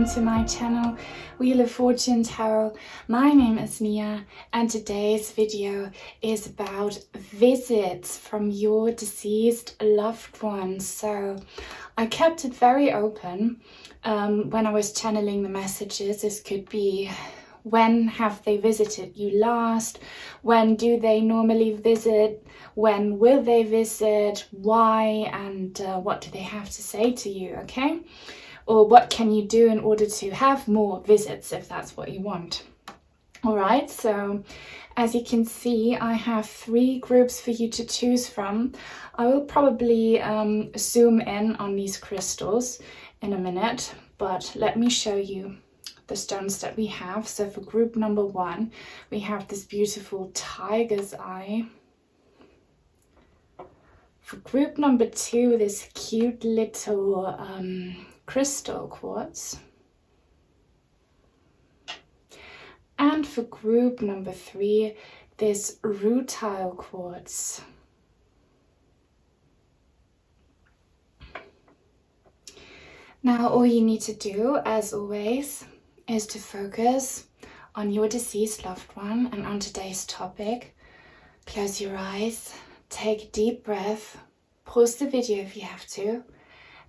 welcome to my channel, Wheel of Fortune Tarot. My name is Nia and today's video is about visits from your deceased loved ones. So I kept it very open when I was channeling the messages. This could be: when have they visited you last? When do they normally visit? When will they visit? Why? And what do they have to say to you, okay? Or what can you do in order to have more visits if that's what you want? All right, so as you can see, I have 3 groups for you to choose from. I will probably zoom in on these crystals in a minute, but let me show you the stones that we have. So for group number 1, we have this beautiful tiger's eye. For group number 2, this cute little crystal quartz. And for group number 3, this rutile quartz. Now all you need to do, as always, is to focus on your deceased loved one and on today's topic. Close your eyes, take a deep breath, pause the video if you have to,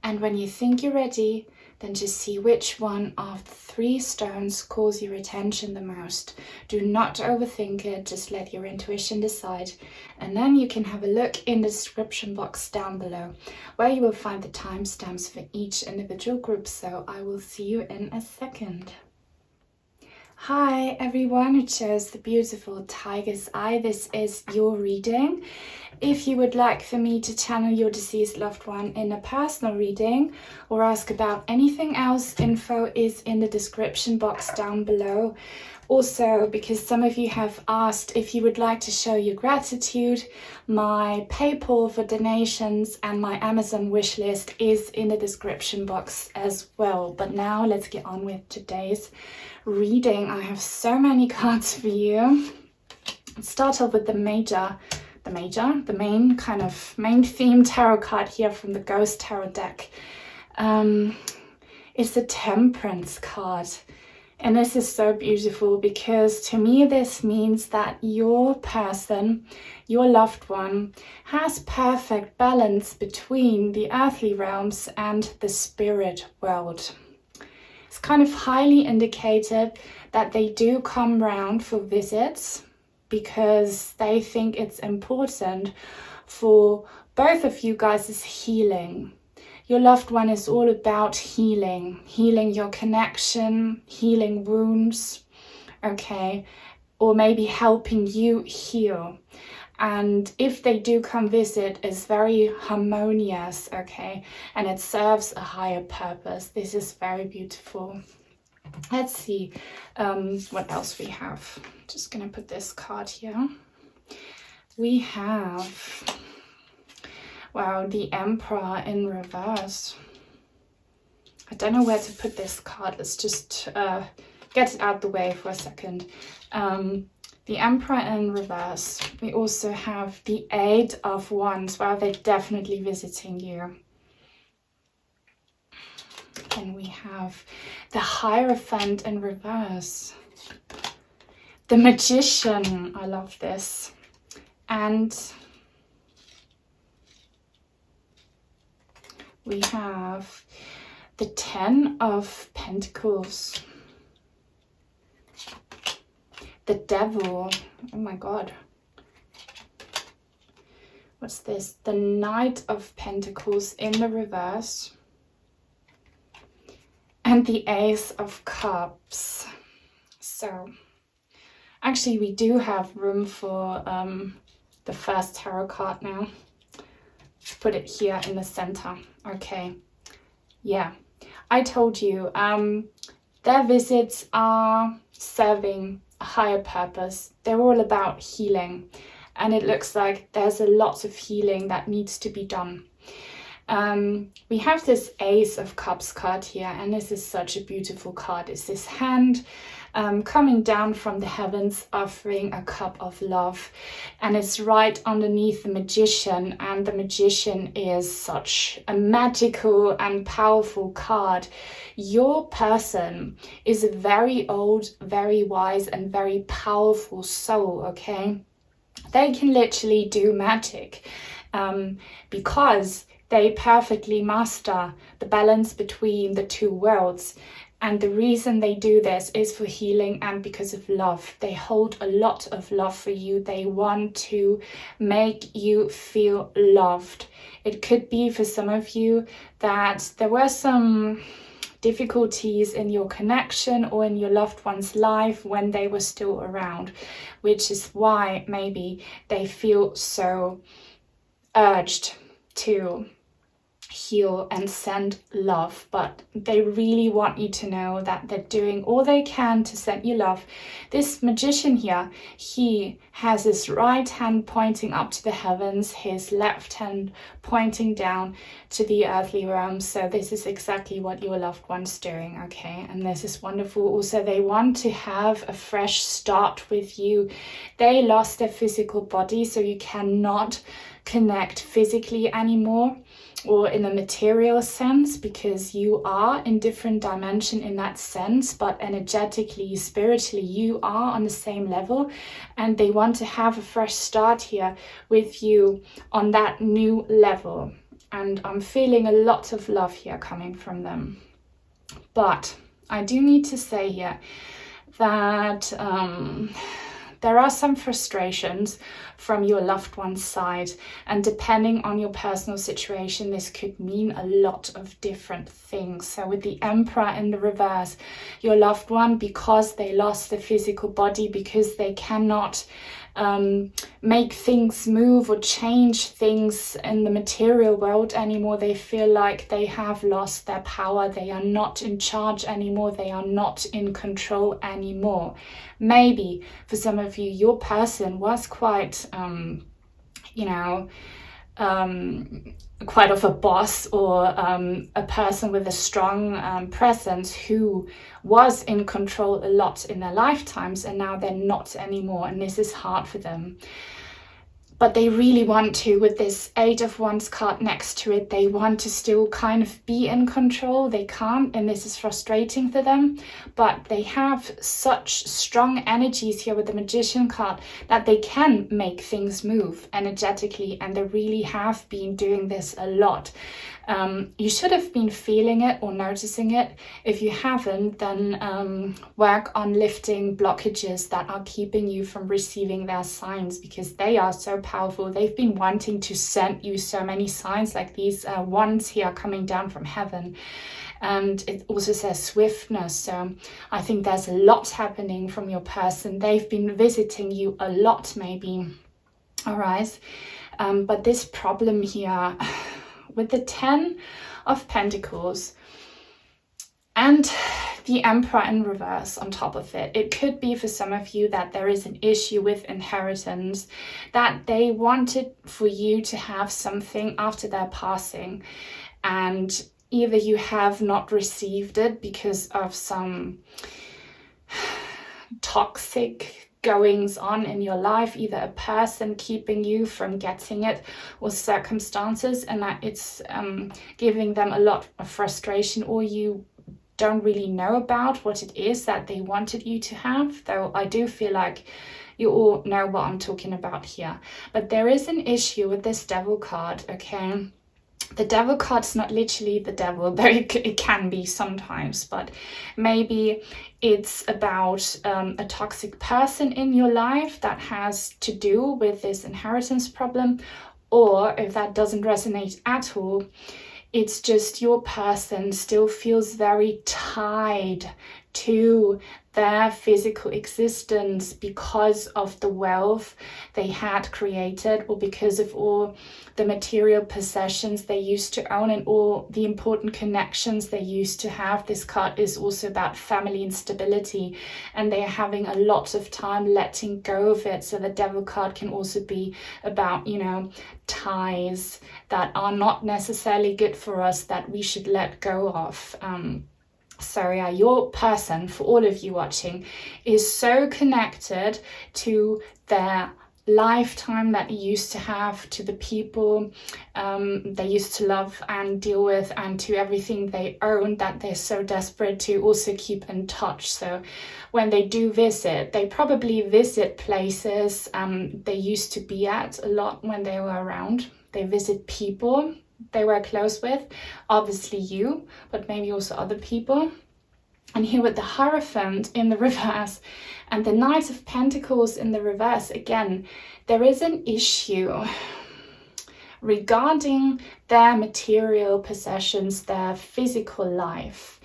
and when you think you're ready, then just see which one of the 3 stones calls your attention the most. Do not overthink it, just let your intuition decide. And then you can have a look in the description box down below, where you will find the timestamps for each individual group. So I will see you in a second. Hi everyone who chose the beautiful tiger's eye. This is your reading. If you would like for me to channel your deceased loved one in a personal reading or ask about anything else, info is in the description box down below. Also, because some of you have asked if you would like to show your gratitude, my PayPal for donations and my Amazon wishlist is in the description box as well. But now let's get on with today's reading. I have so many cards for you. Let's start off with the main theme tarot card here from the Ghost Tarot deck. It's the Temperance card. And this is so beautiful because to me this means that your person, your loved one, has perfect balance between the earthly realms and the spirit world. It's kind of highly indicated that they do come round for visits because they think it's important for both of you guys' healing. Your loved one is all about healing your connection, healing wounds, okay, or maybe helping you heal. And if they do come visit, it's very harmonious, okay, and it serves a higher purpose. This is very beautiful. Let's see what else we have. Just gonna put this card here. We have, wow, the Emperor in reverse. I don't know where to put this card. Let's just get it out the way for a second. The Emperor in reverse. We also have the 8 of Wands. Wow, they're definitely visiting you. And we have the Hierophant in reverse. The Magician. I love this. And we have the 10 of Pentacles. The Devil. Oh my God. What's this? The Knight of Pentacles in the reverse. And the Ace of Cups. So, actually we do have room for the first tarot card now. Put it here in the center. Okay, yeah, I told you their visits are serving a higher purpose. They're all about healing, and it looks like there's a lot of healing that needs to be done. We have this Ace of Cups card here, and this is such a beautiful card. It's this hand coming down from the heavens, offering a cup of love. And it's right underneath the Magician, and the Magician is such a magical and powerful card. Your person is a very old, very wise, and very powerful soul, okay? They can literally do magic because they perfectly master the balance between the two worlds. And the reason they do this is for healing and because of love. They hold a lot of love for you. They want to make you feel loved. It could be for some of you that there were some difficulties in your connection or in your loved one's life when they were still around, which is why maybe they feel so urged to heal and send love. But they really want you to know that they're doing all they can to send you love. This Magician here, he has his right hand pointing up to the heavens, his left hand pointing down to the earthly realm. So this is exactly what your loved one's doing, okay? And this is wonderful. Also, they want to have a fresh start with you. They lost their physical body, so you cannot connect physically anymore or in a material sense, because you are in different dimension in that sense, but energetically, spiritually, you are on the same level, and they want to have a fresh start here with you on that new level. And I'm feeling a lot of love here coming from them. But I do need to say here that there are some frustrations from your loved one's side, and depending on your personal situation, this could mean a lot of different things. So with the Emperor in the reverse, your loved one, because they lost the physical body, because they cannot make things move or change things in the material world anymore, they feel like they have lost their power. They are not in charge anymore. They are not in control anymore. Maybe for some of you, your person was quite quite of a boss, or a person with a strong presence who was in control a lot in their lifetimes, and now they're not anymore, and this is hard for them. But they really want to, with this Eight of Wands card next to it, they want to still kind of be in control. They can't, and this is frustrating for them. But they have such strong energies here with the Magician card that they can make things move energetically, and they really have been doing this a lot. You should have been feeling it or noticing it. If you haven't, then work on lifting blockages that are keeping you from receiving their signs, because they are so powerful. They've been wanting to send you so many signs, like these ones here coming down from heaven. And it also says swiftness. So I think there's a lot happening from your person. They've been visiting you a lot, maybe. All right. But this problem here with the 10 of Pentacles and the Emperor in reverse on top of it, it could be for some of you that there is an issue with inheritance, that they wanted for you to have something after their passing, and either you have not received it because of some toxic goings on in your life, either a person keeping you from getting it or circumstances, and that it's giving them a lot of frustration, or you don't really know about what it is that they wanted you to have, though I do feel like you all know what I'm talking about here. But there is an issue with this Devil card, okay? The Devil card's not literally the devil, though it can be sometimes, but maybe it's about a toxic person in your life that has to do with this inheritance problem. Or if that doesn't resonate at all, it's just your person still feels very tied to their physical existence because of the wealth they had created, or because of all the material possessions they used to own and all the important connections they used to have. This card is also about family instability, and they are having a lot of time letting go of it. So the Devil card can also be about, ties that are not necessarily good for us, that we should let go of. So yeah, your person, for all of you watching, is so connected to their lifetime that they used to have, to the people they used to love and deal with, and to everything they own, that they're so desperate to also keep in touch. So when they do visit, they probably visit places they used to be at a lot when they were around. They visit people they were close with, obviously you, but maybe also other people. And here with the Hierophant in the reverse and the Knight of Pentacles in the reverse, again, there is an issue regarding their material possessions, their physical life.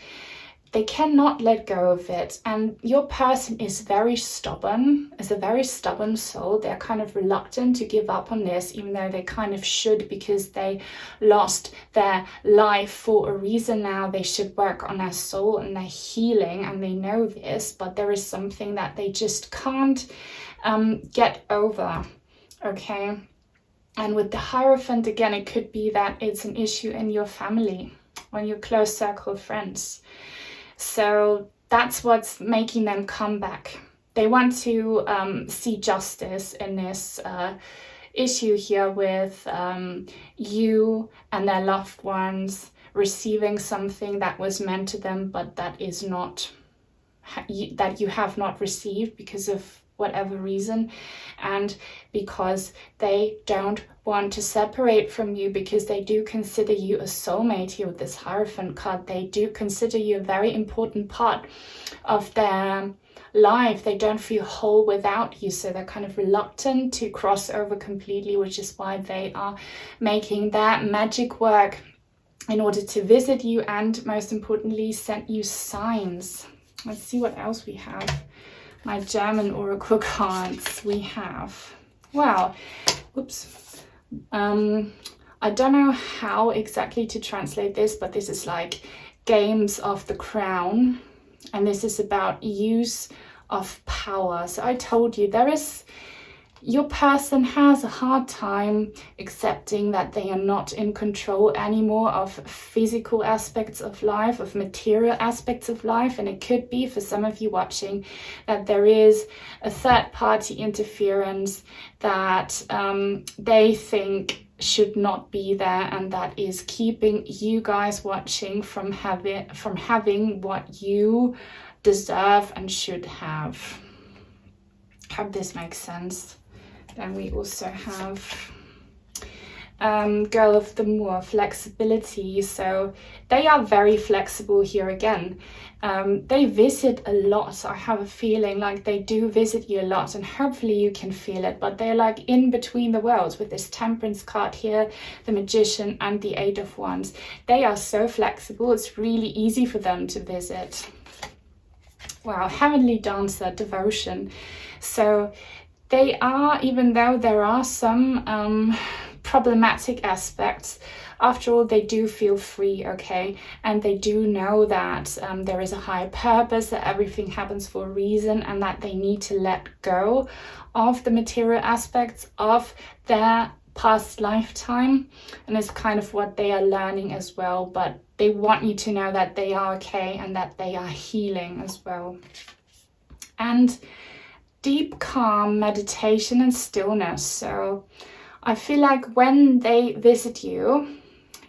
They cannot let go of it, and your person is very stubborn, is a very stubborn soul. They're kind of reluctant to give up on this, even though they kind of should, because they lost their life for a reason now. They should work on their soul and their healing, and they know this, but there is something that they just can't get over, okay? And with the Hierophant, again, it could be that it's an issue in your family, or in your close circle of friends. So that's what's making them come back. They want to see justice in this issue here with you and their loved ones receiving something that was meant to them, but that is not, that you have not received because of whatever reason, and because they don't want to separate from you, because they do consider you a soulmate here with this Hierophant card. They do consider you a very important part of their life. They don't feel whole without you, so they're kind of reluctant to cross over completely, which is why they are making that magic work in order to visit you, and most importantly send you signs. Let's see what else we have. My German oracle cards we have. Wow. Oops. I don't know how exactly to translate this, but this is like Games of the Crown, and this is about use of power. So I told you, your person has a hard time accepting that they are not in control anymore of physical aspects of life, of material aspects of life. And it could be, for some of you watching, that there is a third party interference that they think should not be there, and that is keeping you guys watching from having what you deserve and should have. Hope this makes sense. Then we also have Girl of the Moor, flexibility. So they are very flexible here again. They visit a lot. I have a feeling like they do visit you a lot, and hopefully you can feel it, but they're like in between the worlds with this Temperance card here, the Magician and the Eight of Wands. They are so flexible. It's really easy for them to visit. Wow, Heavenly Dancer, devotion. So they are, even though there are some problematic aspects, after all, they do feel free, okay? And they do know that there is a higher purpose, that everything happens for a reason, and that they need to let go of the material aspects of their past lifetime. And it's kind of what they are learning as well, but they want you to know that they are okay and that they are healing as well. And deep calm, meditation and stillness. So I feel like when they visit you,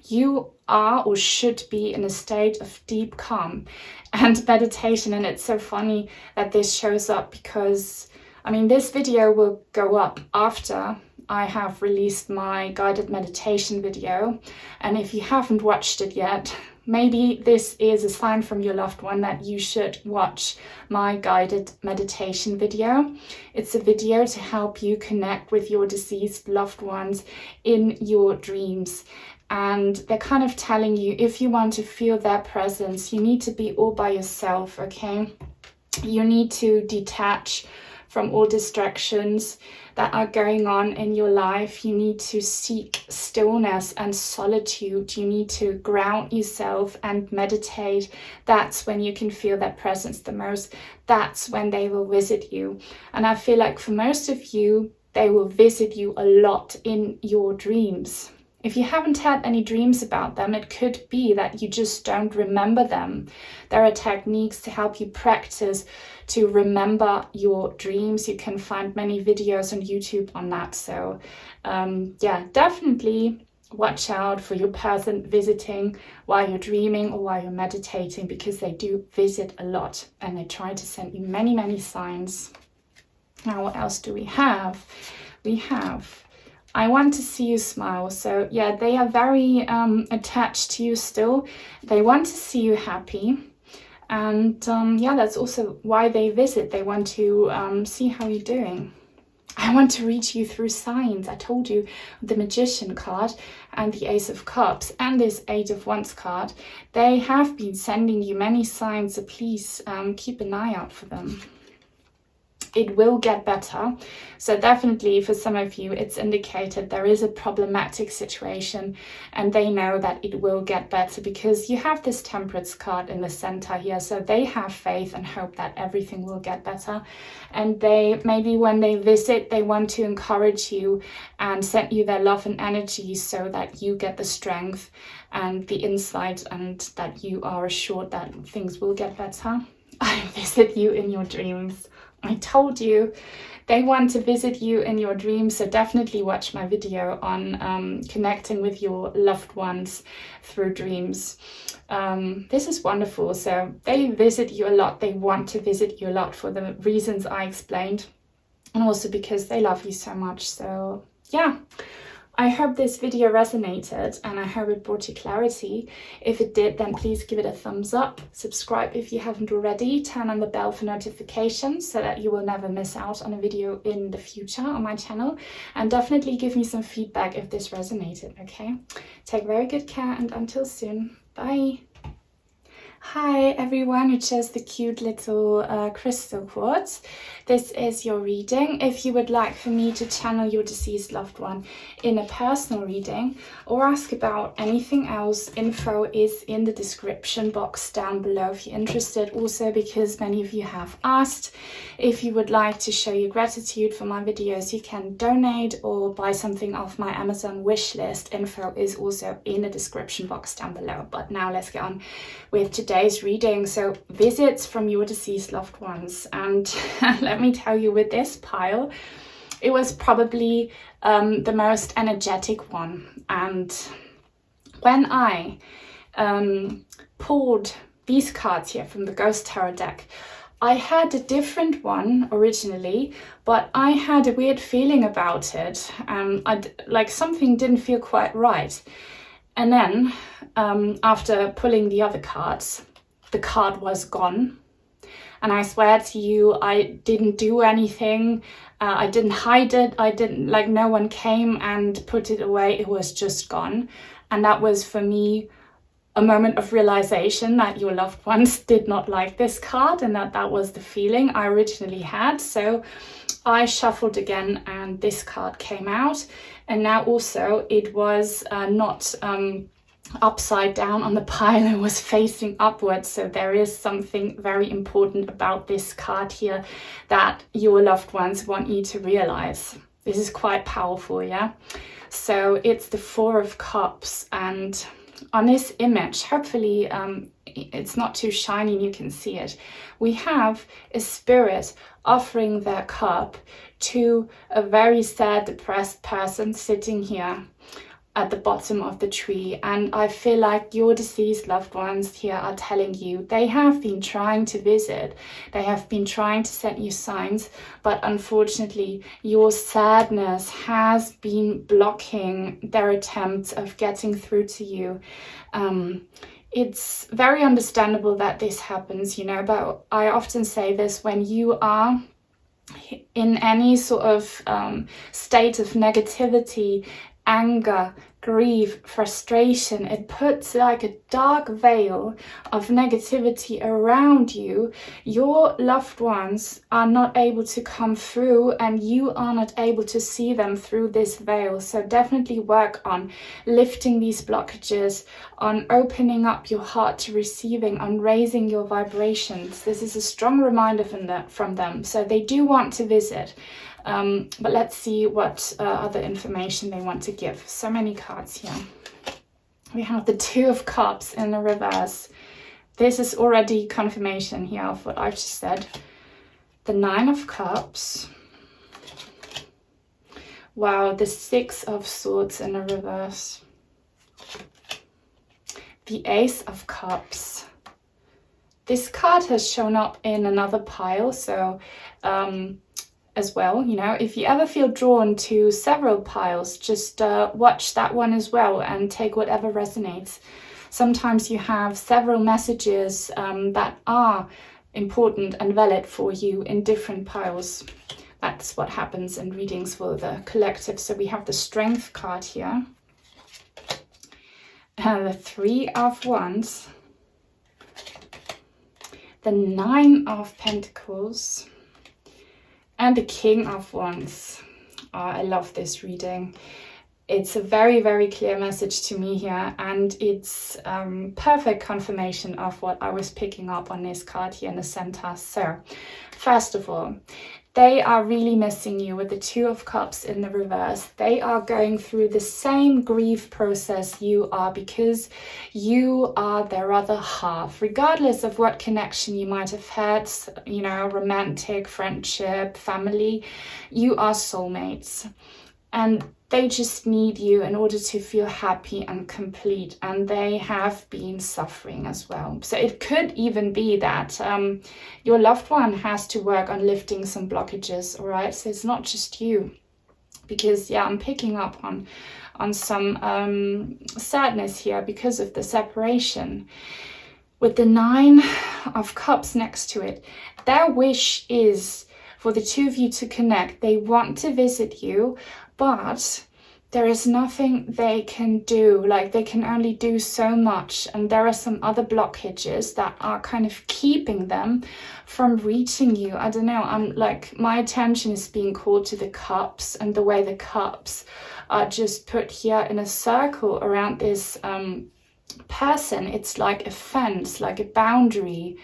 you are or should be in a state of deep calm and meditation. And it's so funny that this shows up, because I mean, this video will go up after I have released my guided meditation video, and if you haven't watched it yet, maybe this is a sign from your loved one that you should watch my guided meditation video. It's a video to help you connect with your deceased loved ones in your dreams. And they're kind of telling you, if you want to feel their presence, you need to be all by yourself, okay? You need to detach from all distractions that are going on in your life. You need to seek stillness and solitude. You need to ground yourself and meditate. That's when you can feel their presence the most. That's when they will visit you. And I feel like for most of you, they will visit you a lot in your dreams. If you haven't had any dreams about them, it could be that you just don't remember them. There are techniques to help you practice to remember your dreams. You can find many videos on YouTube on that. So yeah, definitely watch out for your person visiting while you're dreaming or while you're meditating, because they do visit a lot and they try to send you many, many signs. Now, what else do we have? We have, I want to see you smile. So yeah, they are very attached to you still. They want to see you happy. And yeah, that's also why they visit. They want to see how you're doing. I want to reach you through signs. I told you the Magician card and the Ace of Cups and this Eight of Wands card, they have been sending you many signs, so please keep an eye out for them. It will get better. So definitely for some of you, it's indicated there is a problematic situation and they know that it will get better, because you have this Temperance card in the center here. So they have faith and hope that everything will get better. And they, maybe when they visit, they want to encourage you and send you their love and energy so that you get the strength and the insight and that you are assured that things will get better. I visit you in your dreams. I told you they want to visit you in your dreams, so definitely watch my video on connecting with your loved ones through dreams. This is wonderful. So they visit you a lot. They want to visit you a lot for the reasons I explained, and also because they love you so much. So yeah, I hope this video resonated and I hope it brought you clarity. If it did, then please give it a thumbs up. Subscribe if you haven't already. Turn on the bell for notifications so that you will never miss out on a video in the future on my channel. And definitely give me some feedback if this resonated, okay? Take very good care and until soon. Bye. Hi everyone who chose the cute little crystal quartz. This is your reading. If you would like for me to channel your deceased loved one in a personal reading or ask about anything else, info is in the description box down below if you're interested. Also, because many of you have asked, if you would like to show your gratitude for my videos, you can donate or buy something off my Amazon wish list. Info is also in the description box down below. But now let's get on with today's reading. So visits from your deceased loved ones. And let me tell you, with this pile, it was probably the most energetic one. And when I pulled these cards here from the Ghost Tarot deck, I had a different one originally, but I had a weird feeling about it. Like something didn't feel quite right. And then after pulling the other cards, the card was gone. And I swear to you, I didn't do anything. I didn't hide it. I didn't, like, no one came and put it away. It was just gone. And that was for me a moment of realization that your loved ones did not like this card, and that was the feeling I originally had. So I shuffled again and this card came out. And now also it was not upside down on the pile, it was facing upwards. So there is something very important about this card here that your loved ones want you to realize. This is quite powerful, yeah? So it's the Four of Cups, and on this image, hopefully it's not too shiny and you can see it, we have a spirit offering their cup to a very sad, depressed person sitting here at the bottom of the tree. And I feel like your deceased loved ones here are telling you they have been trying to visit, they have been trying to send you signs, but unfortunately your sadness has been blocking their attempts of getting through to you. It's very understandable that this happens, you know, but I often say this: when you are in any sort of state of negativity, anger, grief, frustration, it puts like a dark veil of negativity around you. Your loved ones are not able to come through and you are not able to see them through this veil. So definitely work on lifting these blockages, on opening up your heart to receiving, on raising your vibrations. This is a strong reminder from them. So they do want to visit. But let's see what other information they want to give. So many cards here. We have the Two of Cups in the reverse. This is already confirmation here of what I've just said. The Nine of Cups. Wow, the Six of Swords in the reverse. The Ace of Cups. This card has shown up in another pile, so as well, you know, if you ever feel drawn to several piles, just watch that one as well and take whatever resonates. Sometimes you have several messages that are important and valid for you in different piles. That's what happens in readings for the collective. So we have the Strength card here. The Three of Wands. The Nine of Pentacles. And the King of Wands. Oh, I love this reading. It's a very, very clear message to me here, and it's perfect confirmation of what I was picking up on this card here in the center. So, first of all, they are really missing you with the Two of Cups in the reverse. They are going through the same grief process you are, because you are their other half. Regardless of what connection you might have had, you know, romantic, friendship, family, you are soulmates. And they just need you in order to feel happy and complete, and they have been suffering as well. So it could even be that your loved one has to work on lifting some blockages, all right? So it's not just you, because yeah, I'm picking up on some sadness here because of the separation. With the Nine of Cups next to it, their wish is for the two of you to connect. They want to visit you, but there is nothing they can do. Like, they can only do so much, and there are some other blockages that are kind of keeping them from reaching you. I don't know, I'm like, my attention is being called to the cups, and the way the cups are just put here in a circle around this person. It's like a fence, like a boundary.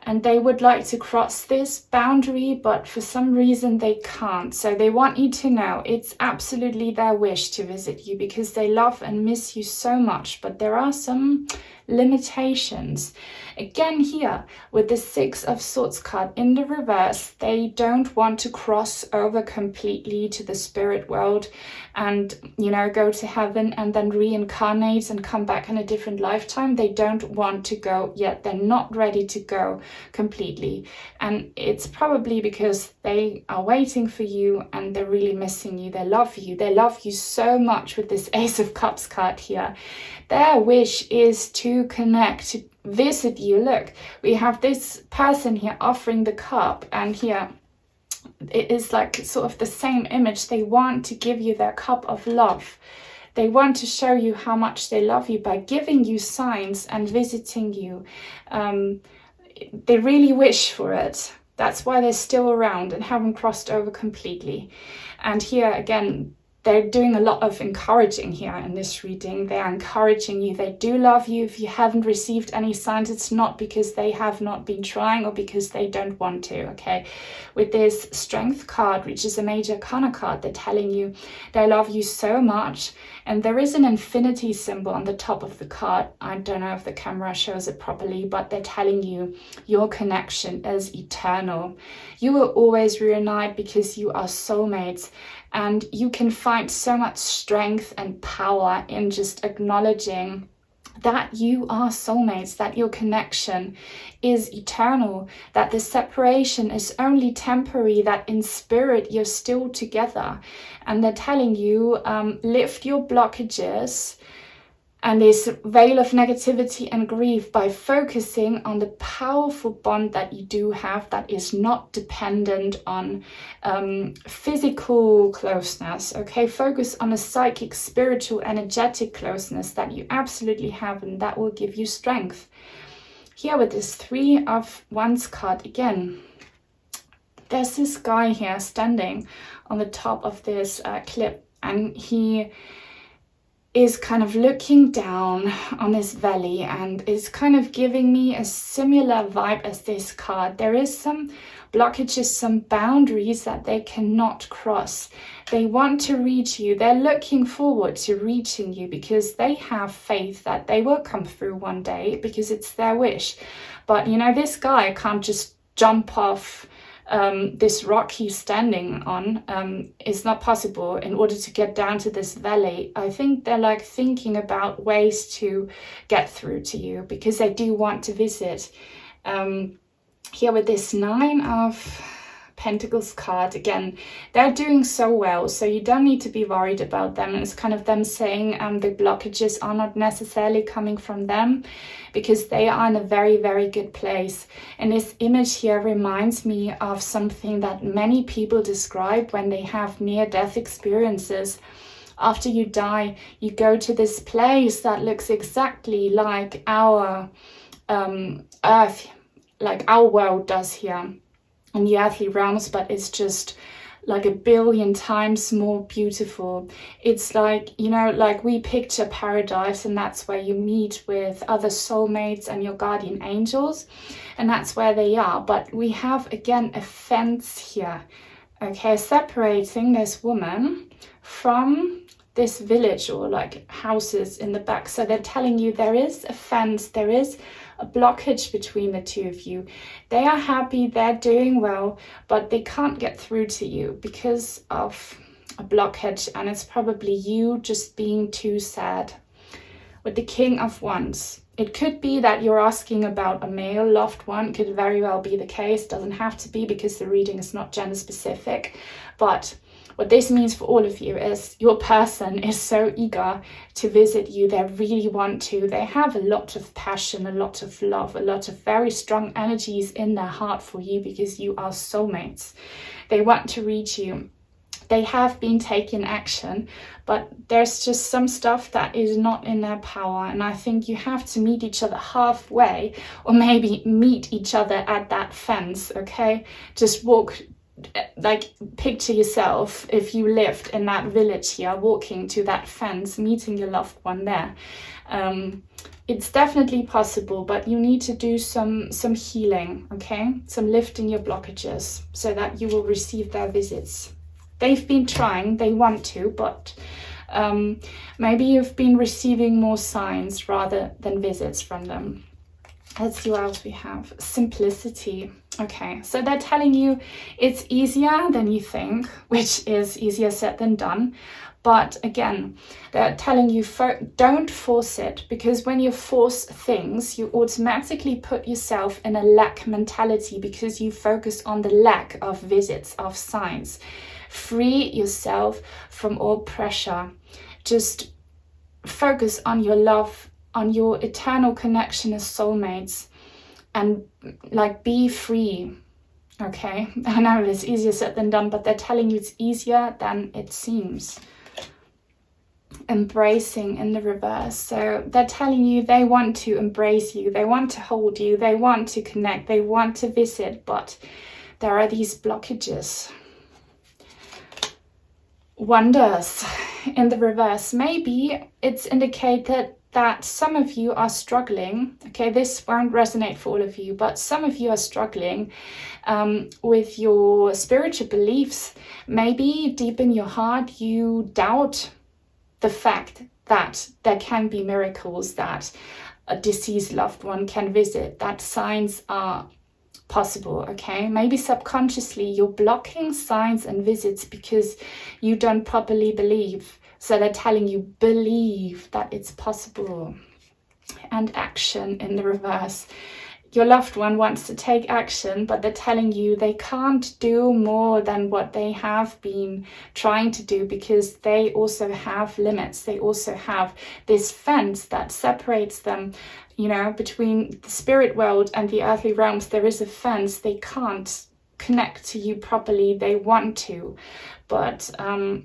And they would like to cross this boundary, but for some reason they can't. So they want you to know it's absolutely their wish to visit you, because they love and miss you so much. But there are some limitations. Again, here with the Six of Swords card in the reverse, they don't want to cross over completely to the spirit world and, you know, go to heaven and then reincarnate and come back in a different lifetime. They don't want to go yet. They're not ready to go completely. And it's probably because they are waiting for you and they're really missing you. They love you. They love you so much with this Ace of Cups card here. Their wish is to connect, to visit you. Look, we have this person here offering the cup, and here it is like sort of the same image. They want to give you their cup of love. They want to show you how much they love you by giving you signs and visiting you. They really wish for it. That's why they're still around and haven't crossed over completely. And here again, they're doing a lot of encouraging here in this reading. They are encouraging you. They do love you. If you haven't received any signs, it's not because they have not been trying or because they don't want to, okay? With this Strength card, which is a major arcana card, they're telling you they love you so much. And there is an infinity symbol on the top of the card. I don't know if the camera shows it properly, but they're telling you your connection is eternal. You will always reunite because you are soulmates. And you can find so much strength and power in just acknowledging that you are soulmates, that your connection is eternal, that the separation is only temporary, that in spirit you're still together. And they're telling you, lift your blockages and this veil of negativity and grief by focusing on the powerful bond that you do have that is not dependent on physical closeness, okay? Focus on a psychic, spiritual, energetic closeness that you absolutely have, and that will give you strength. Here with this Three of Wands card again, there's this guy here standing on the top of this cliff, and he is kind of looking down on this valley and is kind of giving me a similar vibe as this card. There is some blockages, some boundaries that they cannot cross. They want to reach you. They're looking forward to reaching you because they have faith that they will come through one day because it's their wish. But you know, this guy can't just jump off this rock he's standing on. It's not possible in order to get down to this valley. I think they're like thinking about ways to get through to you because they do want to visit. Here with this 9 of Pentacles card, again, they're doing so well, so you don't need to be worried about them. And it's kind of them saying the blockages are not necessarily coming from them because they are in a very, very good place. And this image here reminds me of something that many people describe when they have near-death experiences. After you die, you go to this place that looks exactly like our Earth, like our world does here in the earthly realms, but it's just like a billion times more beautiful. It's like, you know, like we picture paradise, and that's where you meet with other soulmates and your guardian angels, and that's where they are. But we have again a fence here, okay, separating this woman from this village or like houses in the back. So they're telling you there is a fence, there is a blockage between the two of you. They are happy, they're doing well, but they can't get through to you because of a blockage, and it's probably you just being too sad. With the King of Wands, it could be that you're asking about a male loved one. Could very well be the case, doesn't have to be because the reading is not gender specific. But what this means for all of you is your person is so eager to visit you. They really want to. They have a lot of passion, a lot of love, a lot of very strong energies in their heart for you because you are soulmates. They want to reach you. They have been taking action, but there's just some stuff that is not in their power. And I think you have to meet each other halfway, or maybe meet each other at that fence, okay? Just walk. Like picture yourself if you lived in that village here, walking to that fence, meeting your loved one there. It's definitely possible, but you need to do some healing, okay? Some lifting your blockages so that you will receive their visits. They've been trying, they want to, but maybe you've been receiving more signs rather than visits from them. Let's see what else we have. Simplicity. Okay, so they're telling you it's easier than you think, which is easier said than done. But again, they're telling you don't force it, because when you force things, you automatically put yourself in a lack mentality because you focus on the lack of visits, of signs. Free yourself from all pressure. Just focus on your love, on your eternal connection as soulmates, and like be free. Okay, I know it's easier said than done, but they're telling you it's easier than it seems. Embracing in the reverse. So they're telling you they want to embrace you, they want to hold you, they want to connect, they want to visit, but there are these blockages. Wonders in the reverse. Maybe it's indicated that some of you are struggling. Okay, this won't resonate for all of you, but some of you are struggling with your spiritual beliefs. Maybe deep in your heart you doubt the fact that there can be miracles, that a deceased loved one can visit, that signs are possible. Okay, maybe subconsciously you're blocking signs and visits because you don't properly believe. So they're telling you believe that it's possible. And action in the reverse. Your loved one wants to take action, but they're telling you they can't do more than what they have been trying to do because they also have limits. They also have this fence that separates them, you know, between the spirit world and the earthly realms. There is a fence. They can't connect to you properly. They want to, but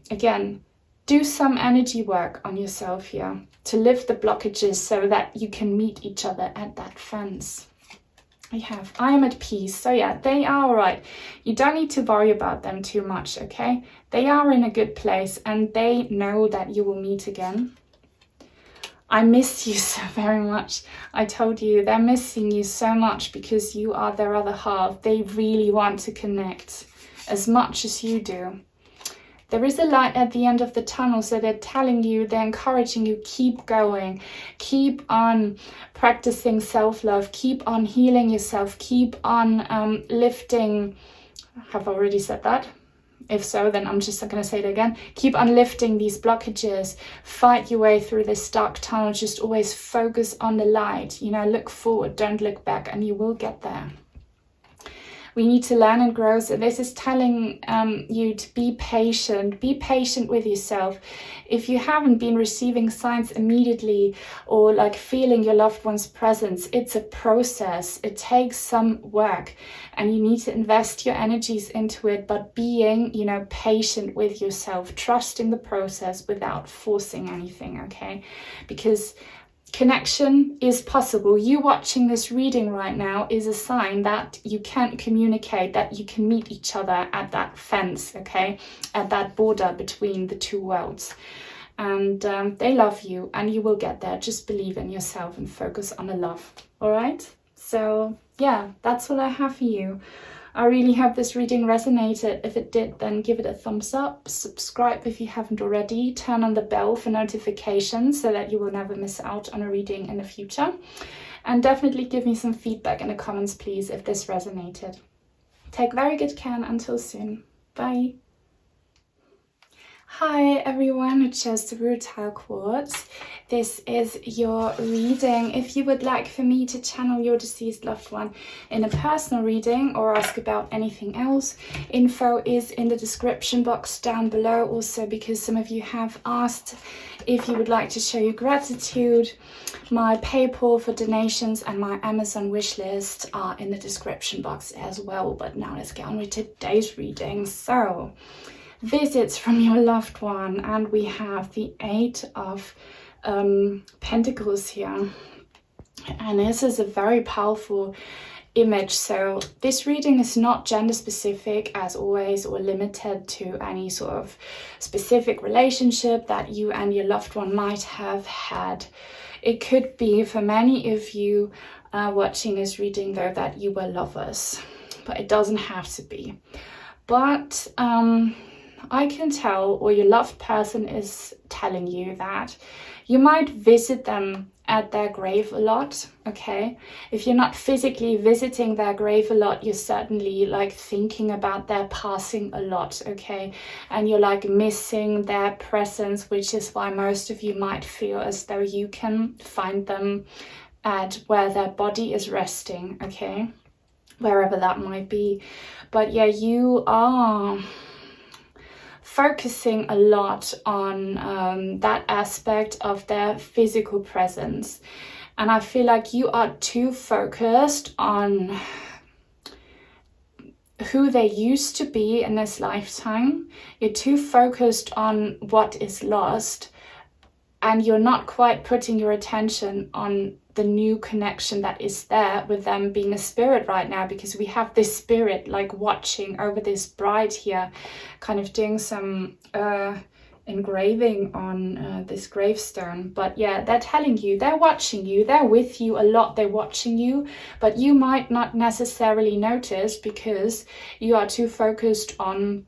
again, do some energy work on yourself here to lift the blockages so that you can meet each other at that fence. We have I am at peace. So yeah, they are all right. You don't need to worry about them too much, okay? They are in a good place and they know that you will meet again. I miss you so very much. I told you they're missing you so much because you are their other half. They really want to connect as much as you do. There is a light at the end of the tunnel, so they're telling you, they're encouraging you, keep going, keep on practicing self-love, keep on healing yourself, keep on lifting. Have I already said that? If so, then I'm just not going to say it again. Keep on lifting these blockages, fight your way through this dark tunnel, just always focus on the light, you know, look forward, don't look back, and you will get there. We need to learn and grow. So this is telling you to be patient with yourself. If you haven't been receiving signs immediately or like feeling your loved one's presence, it's a process. It takes some work and you need to invest your energies into it, but being, you know, patient with yourself, trusting the process without forcing anything, okay? Because connection is possible. You watching this reading right now is a sign that you can communicate, that you can meet each other at that fence, okay? At that border between the two worlds. And they love you and you will get there. Just believe in yourself and focus on the love, all right? So yeah, that's what I have for you. I really hope this reading resonated. If it did, then give it a thumbs up, subscribe if you haven't already, turn on the bell for notifications so that you will never miss out on a reading in the future. And definitely give me some feedback in the comments, please, if this resonated. Take very good care and until soon. Bye. Hi everyone who chose the Rutile Quartz. This is your reading. If you would like for me to channel your deceased loved one in a personal reading or ask about anything else, info is in the description box down below. Also, because some of you have asked if you would like to show your gratitude, my PayPal for donations and my Amazon wishlist are in the description box as well. But now let's get on with today's reading. So, visits from your loved one, and we have the 8 of Pentacles here, and this is a very powerful image. So this reading is not gender specific as always or limited to any sort of specific relationship that you and your loved one might have had. It could be for many of you watching this reading though that you were lovers, but it doesn't have to be. But I can tell, or your loved person is telling you, that you might visit them at their grave a lot, okay? If you're not physically visiting their grave a lot, you're certainly like thinking about their passing a lot, okay? And you're like missing their presence, which is why most of you might feel as though you can find them at where their body is resting, okay? Wherever that might be. But yeah, you are focusing a lot on that aspect of their physical presence, and I feel like you are too focused on who they used to be in this lifetime. You're too focused on what is lost, and you're not quite putting your attention on the new connection that is there with them being a spirit right now, because we have this spirit like watching over this bride here, kind of doing some engraving on this gravestone. But yeah, they're telling you, they're watching you, they're with you a lot, they're watching you, but you might not necessarily notice because you are too focused on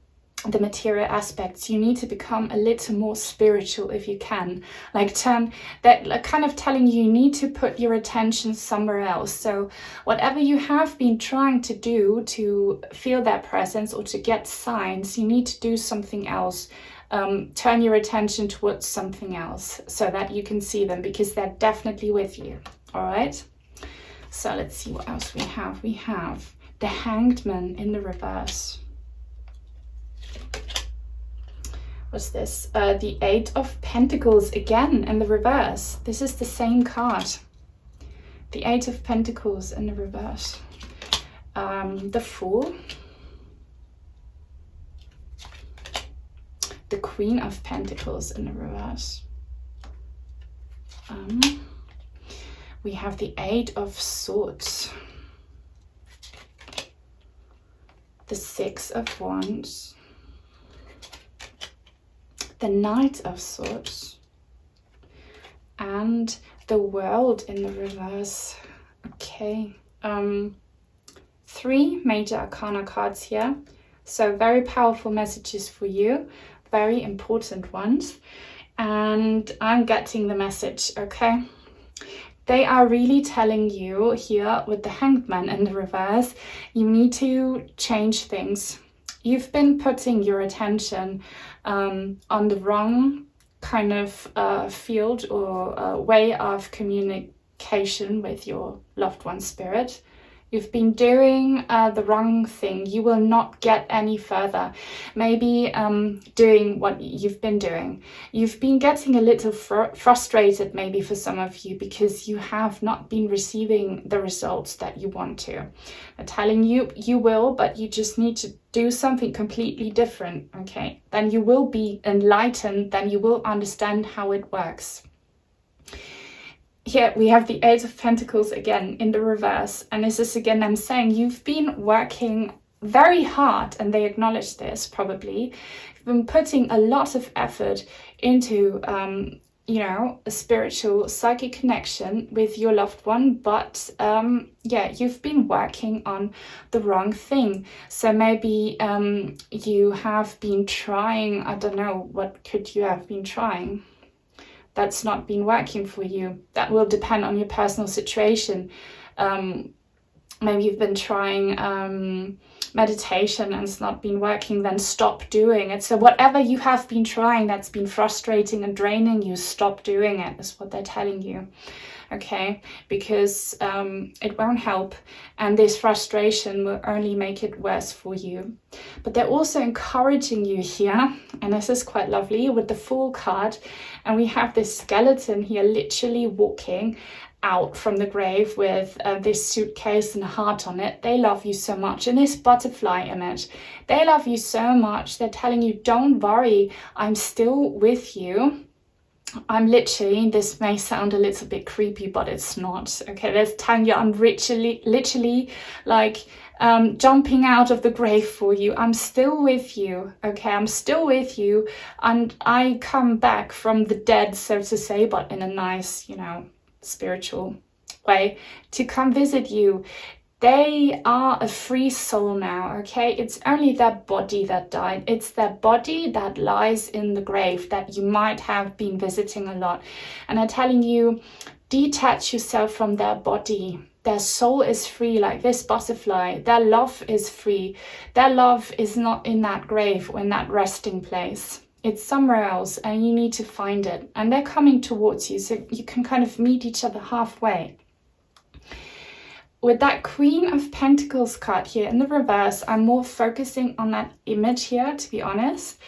the material aspects. You need to become a little more spiritual if you can, like turn that, like kind of telling you need to put your attention somewhere else. So whatever you have been trying to do to feel their presence or to get signs, you need to do something else. Turn your attention towards something else so that you can see them, because they're definitely with you. All right, so let's see what else we have. We have the Hanged Man in the reverse. What's this? The 8 of Pentacles again in the reverse. This is the same card. The 8 of Pentacles in the reverse. The Fool. The Queen of Pentacles in the reverse. We have the 8 of Swords. The 6 of Wands. The Knight of Swords, and the World in the reverse. Okay, 3 major arcana cards here. So very powerful messages for you, very important ones. And I'm getting the message, okay? They are really telling you here with the Hanged Man in the reverse, you need to change things. You've been putting your attention on the wrong kind of field or way of communication with your loved one's spirit. You've been doing the wrong thing. You will not get any further. Maybe doing what you've been doing. You've been getting a little frustrated maybe for some of you because you have not been receiving the results that you want to. I'm telling you, you will, but you just need to do something completely different, okay? Then you will be enlightened, then you will understand how it works. Here we have the 8 of Pentacles again in the reverse. And this is again, I'm saying you've been working very hard, and they acknowledge this probably. You've been putting a lot of effort into, you know, a spiritual psychic connection with your loved one. But yeah, you've been working on the wrong thing. So maybe you have been trying, I don't know, what could you have been trying? That's not been working for you. That will depend on your personal situation. Maybe you've been trying meditation and it's not been working, then stop doing it. So whatever you have been trying that's been frustrating and draining you, stop doing it, is what they're telling you. Okay, because it won't help, and this frustration will only make it worse for you. But they're also encouraging you here, and this is quite lovely with the Fool card, and we have this skeleton here literally walking out from the grave with this suitcase and a heart on it. They love you so much. And this butterfly image, they love you so much. They're telling you, don't worry, I'm still with you. I'm literally, this may sound a little bit creepy, but it's not. Okay, there's Tanya, I'm literally like jumping out of the grave for you. I'm still with you. Okay, I'm still with you. And I come back from the dead, so to say, but in a nice, you know, spiritual way, to come visit you. They are a free soul now, okay? It's only their body that died. It's their body that lies in the grave that you might have been visiting a lot. And I'm telling you, detach yourself from their body. Their soul is free, like this butterfly. Their love is free. Their love is not in that grave or in that resting place. It's somewhere else, and you need to find it. And they're coming towards you, so you can kind of meet each other halfway. With that Queen of Pentacles card here in the reverse, I'm more focusing on that image here, to be honest.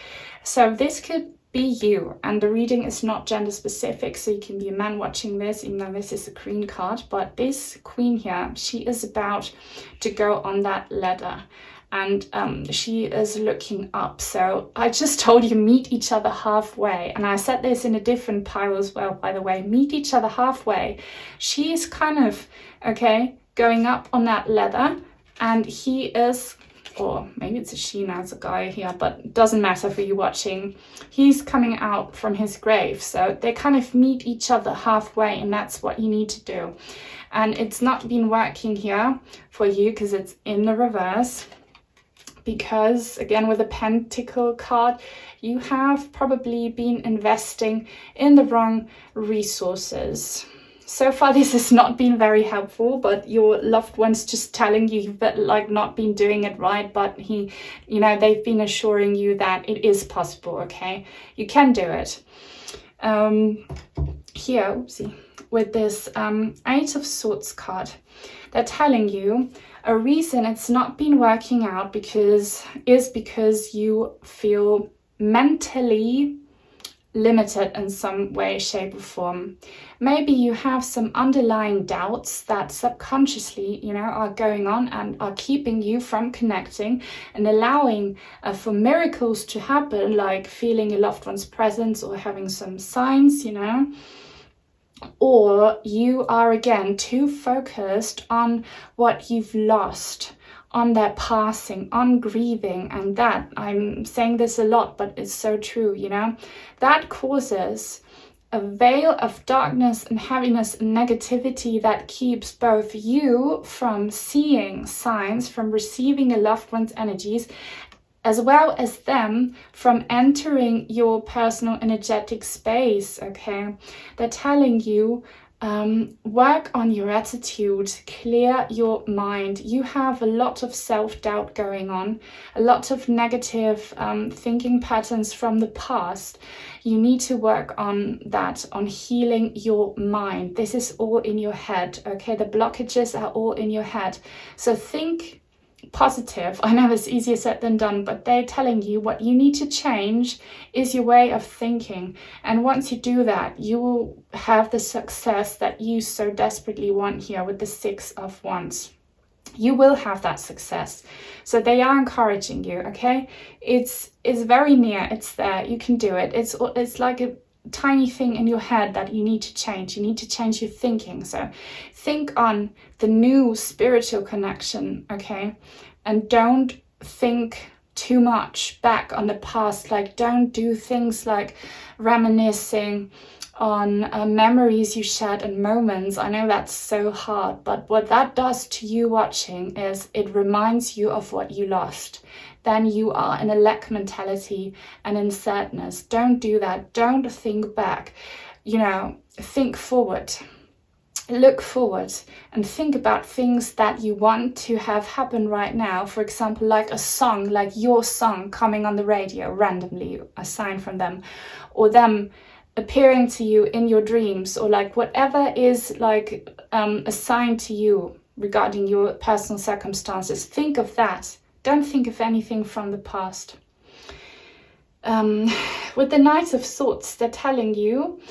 So this could be you, and the reading is not gender specific, so you can be a man watching this, even though this is a queen card. But this queen here, she is about to go on that ladder, and she is looking up. So I just told you, meet each other halfway, and I said this in a different pile as well, by the way. Meet each other halfway. She is kind of, okay, going up on that ladder, and he is, or maybe it's a she now, it's a guy here, but it doesn't matter for you watching. He's coming out from his grave, so they kind of meet each other halfway, and that's what you need to do. And it's not been working here for you because it's in the reverse, because again with the Pentacle card, you have probably been investing in the wrong resources. So far, this has not been very helpful, but your loved one's just telling you you've like not been doing it right, but they've been assuring you that it is possible, okay? You can do it. Here, oopsie, with this 8 of Swords card, they're telling you a reason it's not been working out because you feel mentally limited in some way, shape or form. Maybe you have some underlying doubts that subconsciously, are going on and are keeping you from connecting and allowing for miracles to happen, like feeling a loved one's presence or having some signs, Or you are again too focused on what you've lost, on their passing, on grieving, and that, I'm saying this a lot, but it's so true, that causes a veil of darkness and heaviness and negativity that keeps both you from seeing signs, from receiving a loved one's energies, as well as them from entering your personal energetic space, okay? They're telling you, work on your attitude, clear your mind. You have a lot of self-doubt going on, a lot of negative thinking patterns from the past. You need to work on that, on healing your mind. This is all in your head, okay? The blockages are all in your head. So think positive. I know it's easier said than done, but they're telling you what you need to change is your way of thinking. And once you do that, you will have the success that you so desperately want here with the 6 of Wands. You will have that success. So they are encouraging you, okay? It's very near, it's there, you can do it. It's like a tiny thing in your head that you need to change. You need to change your thinking. So think on the new spiritual connection, okay? And don't think too much back on the past. Like, don't do things like reminiscing on memories you shared and moments. I know that's so hard, but what that does to you watching is it reminds you of what you lost. Then you are in a lack mentality and in sadness. Don't do that. Don't think back. You know, think forward. Look forward and think about things that you want to have happen right now. For example, like a song, like your song coming on the radio randomly, a sign from them, or them appearing to you in your dreams, or like whatever is like a sign to you regarding your personal circumstances. Think of that. Don't think of anything from the past. With the Knight of Swords, they're telling you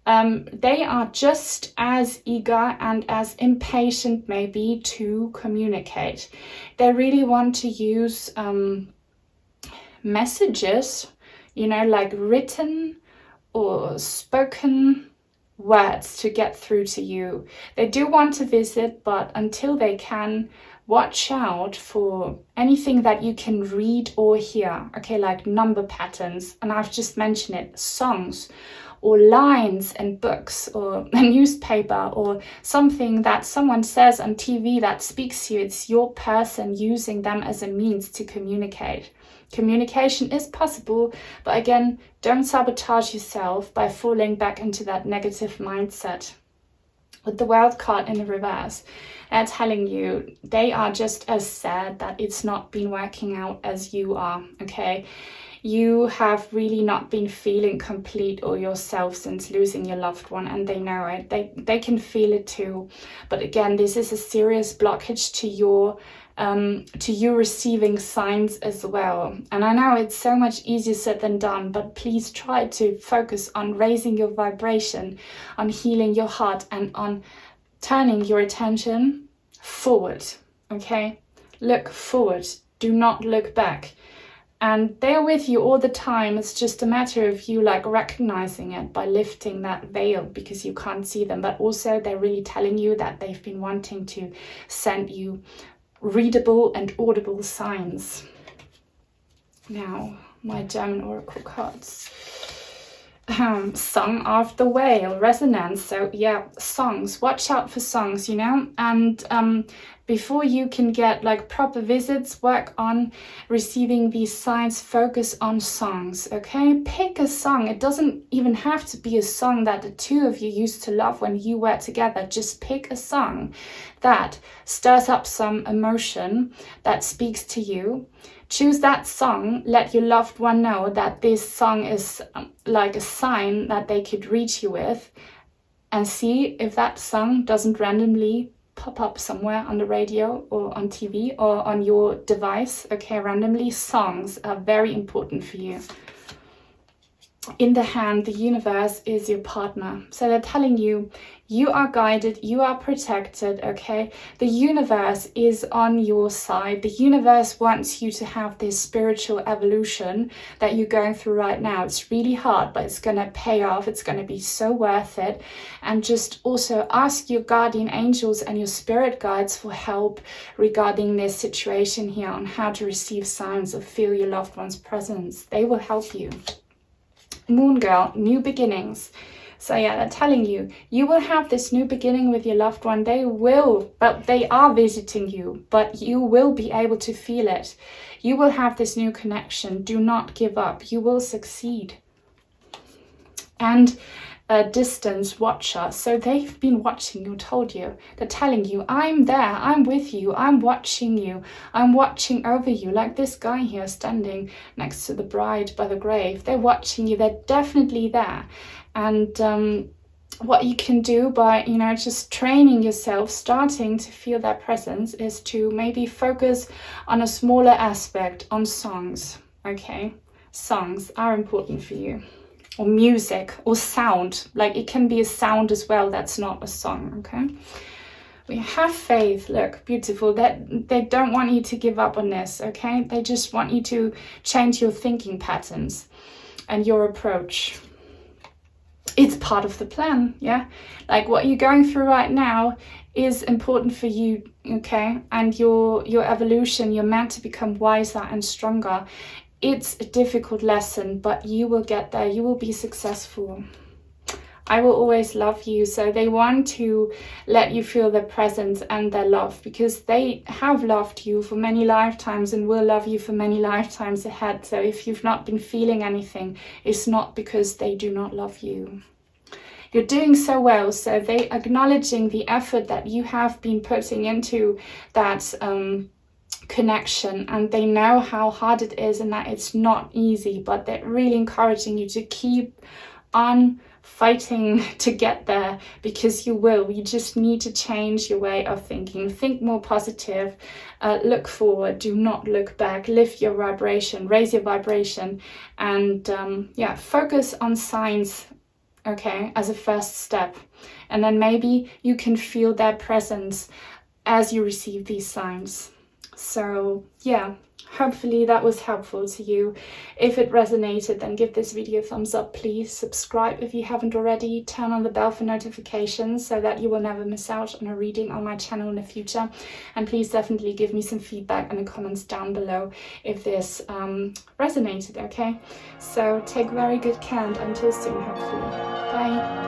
they are just as eager and as impatient maybe to communicate. They really want to use messages, you know, like written or spoken words to get through to you. They do want to visit, but until they can, watch out for anything that you can read or hear, okay, like number patterns, and I've just mentioned it, songs or lines and books or a newspaper or something that someone says on TV that speaks to you. It's your person using them as a means to communicate. Communication is possible, but again, don't sabotage yourself by falling back into that negative mindset. With the World card in the reverse, they're telling you they are just as sad that it's not been working out as you are, okay? You have really not been feeling complete or yourself since losing your loved one, and they know it. They can feel it too. But again, this is a serious blockage to you receiving signs as well. And I know it's so much easier said than done, but please try to focus on raising your vibration, on healing your heart, and on turning your attention forward, okay? Look forward, do not look back. And they're with you all the time. It's just a matter of you like recognizing it by lifting that veil because you can't see them. But also they're really telling you that they've been wanting to send you readable and audible signs. Now, my German Oracle cards. Song of the Whale, resonance. So yeah, songs. Watch out for songs, you know. And before you can get like proper visits, work on receiving these signs. Focus on songs, okay? Pick a song. It doesn't even have to be a song that the two of you used to love when you were together. Just pick a song that stirs up some emotion, that speaks to you. Choose that song. Let your loved one know that this song is like a sign that they could reach you with, and see if that song doesn't randomly pop up somewhere on the radio or on TV or on your device. Okay, randomly. Songs are very important for you. In the hand, the universe is your partner. So they're telling you, you are guided, you are protected, okay? The universe is on your side. The universe wants you to have this spiritual evolution that you're going through right now. It's really hard, but it's going to pay off. It's going to be so worth it. And just also ask your guardian angels and your spirit guides for help regarding this situation here on how to receive signs or feel your loved one's presence. They will help you. Moon Girl, new beginnings. So yeah, they're telling you, you will have this new beginning with your loved one. They are visiting you, but you will be able to feel it. You will have this new connection. Do not give up. You will succeed. And a distance watcher. So they've been watching you, told you. They're telling you, I'm there, I'm with you, I'm watching you, I'm watching over you. Like this guy here standing next to the bride by the grave. They're watching you, they're definitely there. And what you can do by, just training yourself, starting to feel their presence, is to maybe focus on a smaller aspect, on songs, okay? Songs are important for you. Or music, or sound. Like it can be a sound as well, that's not a song, okay? We have faith, look, beautiful. That they don't want you to give up on this, okay? They just want you to change your thinking patterns and your approach. It's part of the plan, yeah? Like what you're going through right now is important for you, okay? And your evolution, you're meant to become wiser and stronger. It's a difficult lesson, but you will get there. You will be successful. I will always love you. So they want to let you feel their presence and their love, because they have loved you for many lifetimes and will love you for many lifetimes ahead. So if you've not been feeling anything, it's not because they do not love you. You're doing so well. So they acknowledging the effort that you have been putting into that connection, and they know how hard it is and that it's not easy, but they're really encouraging you to keep on fighting to get there, because you will. You just need to change your way of thinking. Think more positive, look forward, do not look back, lift your vibration, raise your vibration, and focus on signs, okay, as a first step. And then maybe you can feel their presence as you receive these signs. So yeah, hopefully that was helpful to you. If it resonated, then give this video a thumbs up. Please subscribe if you haven't already. Turn on the bell for notifications so that you will never miss out on a reading on my channel in the future. And please definitely give me some feedback in the comments down below if this resonated, okay? So take very good care, and until soon, hopefully. Bye.